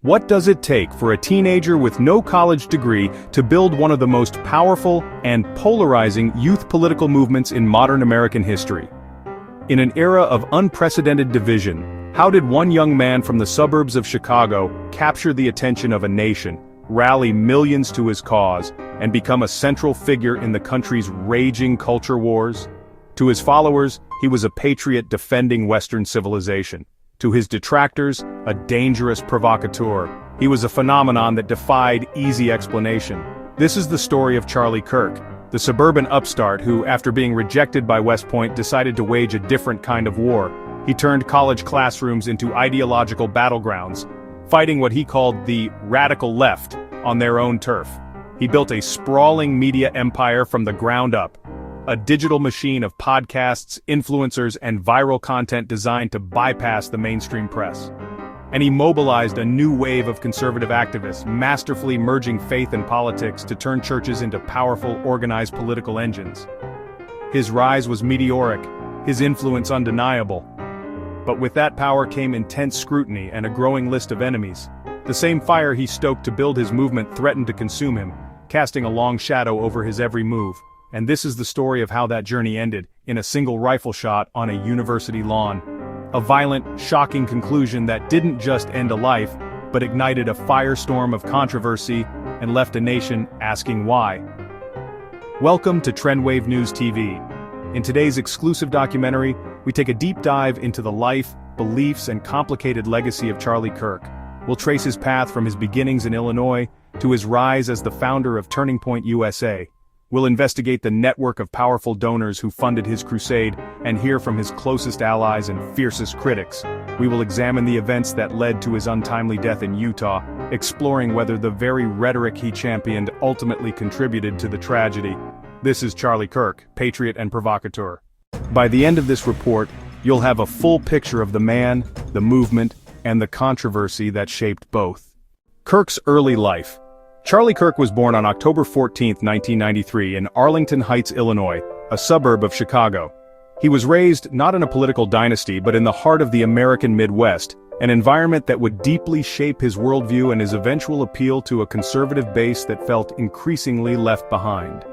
What does it take for a teenager with no college degree to build one of the most powerful and polarizing youth political movements in modern American history? In an era of unprecedented division, how did one young man from the suburbs of Chicago capture the attention of a nation, rally millions to his cause, and become a central figure in the country's raging culture wars? To his followers, he was a patriot defending Western civilization. To his detractors, a dangerous provocateur. He was a phenomenon that defied easy explanation. This is the story of Charlie Kirk, the suburban upstart who, after being rejected by West Point, decided to wage a different kind of war. He turned college classrooms into ideological battlegrounds, fighting what he called the radical left on their own turf. He built a sprawling media empire from the ground up. A digital machine of podcasts, influencers, and viral content designed to bypass the mainstream press. And he mobilized a new wave of conservative activists, masterfully merging faith and politics to turn churches into powerful, organized political engines. His rise was meteoric, his influence undeniable. But with that power came intense scrutiny and a growing list of enemies. The same fire he stoked to build his movement threatened to consume him, casting a long shadow over his every move. And this is the story of how that journey ended, in a single rifle shot on a university lawn. A violent, shocking conclusion that didn't just end a life, but ignited a firestorm of controversy and left a nation asking why. Welcome to TrendWave News TV. In today's exclusive documentary, we take a deep dive into the life, beliefs, and complicated legacy of Charlie Kirk. We'll trace his path from his beginnings in Illinois to his rise as the founder of Turning Point USA. We'll investigate the network of powerful donors who funded his crusade and hear from his closest allies and fiercest critics. We will examine the events that led to his untimely death in Utah, exploring whether the very rhetoric he championed ultimately contributed to the tragedy. This is Charlie Kirk, patriot and provocateur. By the end of this report, you'll have a full picture of the man, the movement, and the controversy that shaped both. Kirk's early life. Charlie Kirk was born on October 14, 1993 in Arlington Heights, Illinois, a suburb of Chicago. He was raised not in a political dynasty but in the heart of the American Midwest, an environment that would deeply shape his worldview and his eventual appeal to a conservative base that felt increasingly left behind.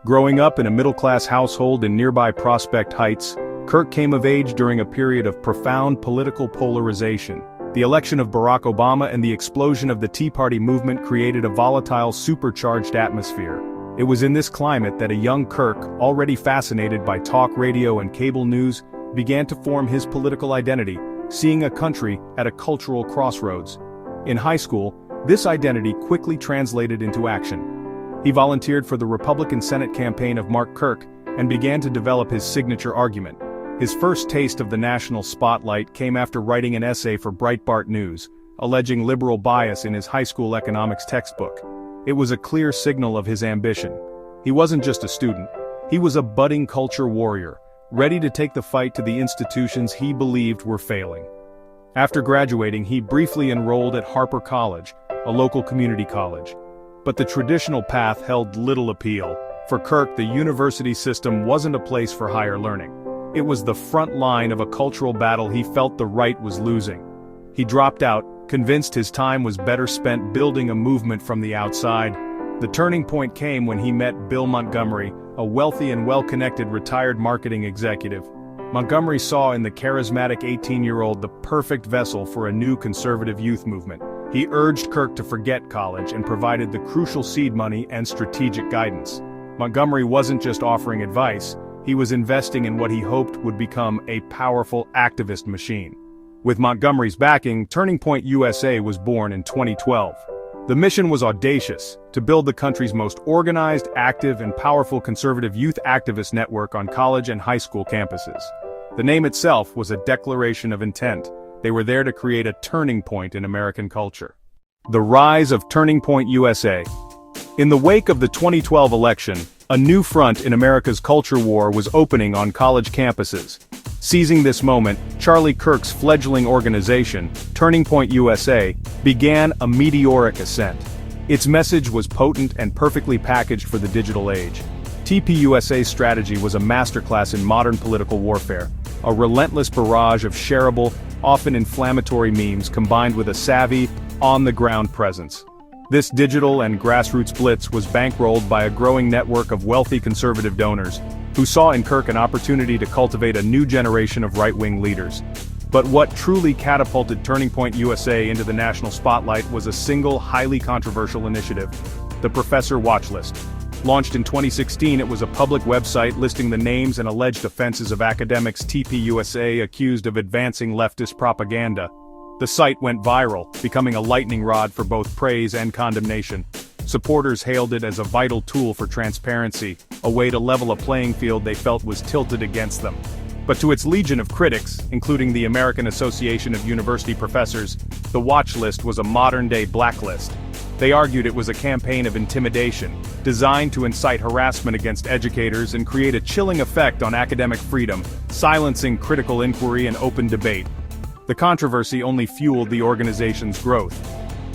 Growing up in a middle-class household in nearby Prospect Heights, Kirk came of age during a period of profound political polarization. The election of Barack Obama and the explosion of the Tea Party movement created a volatile, supercharged atmosphere. It was in this climate that a young Kirk, already fascinated by talk radio and cable news, began to form his political identity, seeing a country at a cultural crossroads. In high school, this identity quickly translated into action. He volunteered for the Republican Senate campaign of Mark Kirk and began to develop his signature argument. His first taste of the national spotlight came after writing an essay for Breitbart News, alleging liberal bias in his high school economics textbook. It was a clear signal of his ambition. He wasn't just a student, he was a budding culture warrior, ready to take the fight to the institutions he believed were failing. After graduating, he briefly enrolled at Harper College, a local community college. But the traditional path held little appeal. For Kirk, the university system wasn't a place for higher learning. It was the front line of a cultural battle he felt the right was losing. He dropped out, convinced his time was better spent building a movement from the outside. The turning point came when he met Bill Montgomery, a wealthy and well-connected retired marketing executive. Montgomery saw in the charismatic 18-year-old the perfect vessel for a new conservative youth movement. He urged Kirk to forget college and provided the crucial seed money and strategic guidance. Montgomery wasn't just offering advice, he was investing in what he hoped would become a powerful activist machine. With Montgomery's backing, Turning Point USA was born in 2012. The mission was audacious, to build the country's most organized, active, and powerful conservative youth activist network on college and high school campuses. The name itself was a declaration of intent. They were there to create a turning point in American culture. The rise of Turning Point USA. In the wake of the 2012 election, a new front in America's culture war was opening on college campuses. Seizing this moment, Charlie Kirk's fledgling organization, Turning Point USA, began a meteoric ascent. Its message was potent and perfectly packaged for the digital age. TPUSA's strategy was a masterclass in modern political warfare, a relentless barrage of shareable, often inflammatory memes combined with a savvy, on-the-ground presence. This digital and grassroots blitz was bankrolled by a growing network of wealthy conservative donors, who saw in Kirk an opportunity to cultivate a new generation of right-wing leaders. But what truly catapulted Turning Point USA into the national spotlight was a single, highly controversial initiative: the Professor Watch List. Launched in 2016, it was a public website listing the names and alleged offenses of academics TPUSA accused of advancing leftist propaganda. The site went viral, becoming a lightning rod for both praise and condemnation. Supporters hailed it as a vital tool for transparency, a way to level a playing field they felt was tilted against them. But to its legion of critics, including the American Association of University Professors, the watch list was a modern-day blacklist. They argued it was a campaign of intimidation, designed to incite harassment against educators and create a chilling effect on academic freedom, silencing critical inquiry and open debate. The controversy only fueled the organization's growth.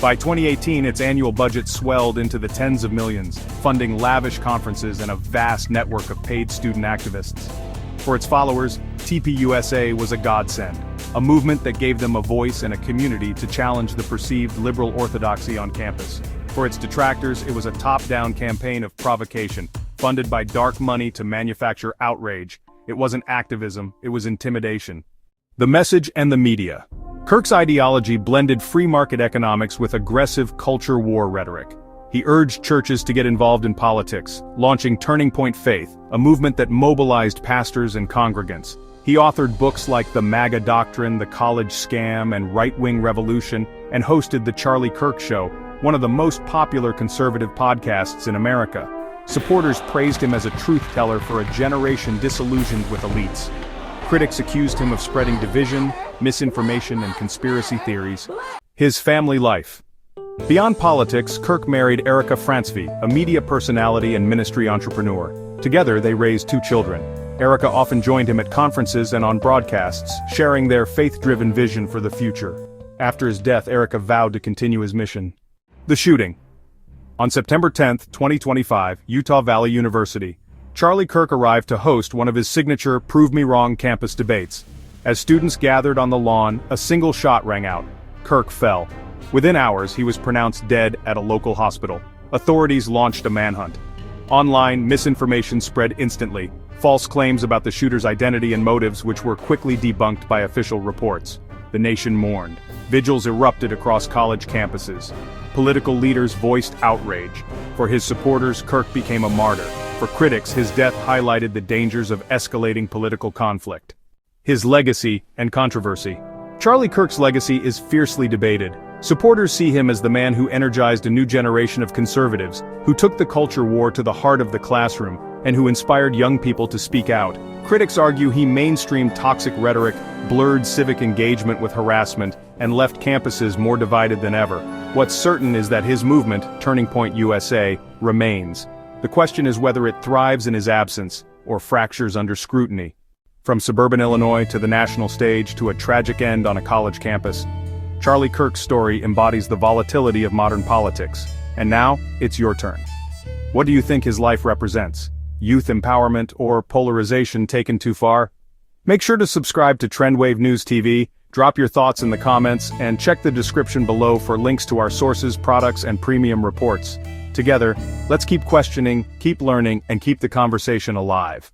By 2018, its annual budget swelled into the tens of millions, funding lavish conferences and a vast network of paid student activists. For its followers, TPUSA was a godsend, a movement that gave them a voice and a community to challenge the perceived liberal orthodoxy on campus. For its detractors, it was a top-down campaign of provocation, funded by dark money to manufacture outrage. It wasn't activism, it was intimidation. The message and the media. Kirk's ideology blended free market economics with aggressive culture war rhetoric. He urged churches to get involved in politics, launching Turning Point Faith, a movement that mobilized pastors and congregants. He authored books like The MAGA Doctrine, The College Scam, and Right-Wing Revolution, and hosted The Charlie Kirk Show, one of the most popular conservative podcasts in America. Supporters praised him as a truth-teller for a generation disillusioned with elites. Critics accused him of spreading division, misinformation, and conspiracy theories. His family life. Beyond politics, Kirk married Erica Francevy, a media personality and ministry entrepreneur. Together, they raised 2 children. Erica often joined him at conferences and on broadcasts, sharing their faith-driven vision for the future. After his death, Erica vowed to continue his mission. The shooting. On September 10, 2025, Utah Valley University, Charlie Kirk arrived to host one of his signature Prove Me Wrong campus debates. As students gathered on the lawn, a single shot rang out. Kirk fell. Within hours, he was pronounced dead at a local hospital. Authorities launched a manhunt. Online, misinformation spread instantly. False claims about the shooter's identity and motives, which were quickly debunked by official reports. The nation mourned. Vigils erupted across college campuses. Political leaders voiced outrage. For his supporters, Kirk became a martyr. For critics, his death highlighted the dangers of escalating political conflict. His legacy and controversy. Charlie Kirk's legacy is fiercely debated. Supporters see him as the man who energized a new generation of conservatives, who took the culture war to the heart of the classroom, and who inspired young people to speak out. Critics argue he mainstreamed toxic rhetoric, blurred civic engagement with harassment, and left campuses more divided than ever. What's certain is that his movement, Turning Point USA, remains. The question is whether it thrives in his absence, or fractures under scrutiny. From suburban Illinois to the national stage to a tragic end on a college campus, Charlie Kirk's story embodies the volatility of modern politics. And now, it's your turn. What do you think his life represents? Youth empowerment or polarization taken too far? Make sure to subscribe to TrendWave News TV, drop your thoughts in the comments, and check the description below for links to our sources, products, and premium reports. Together, let's keep questioning, keep learning, and keep the conversation alive.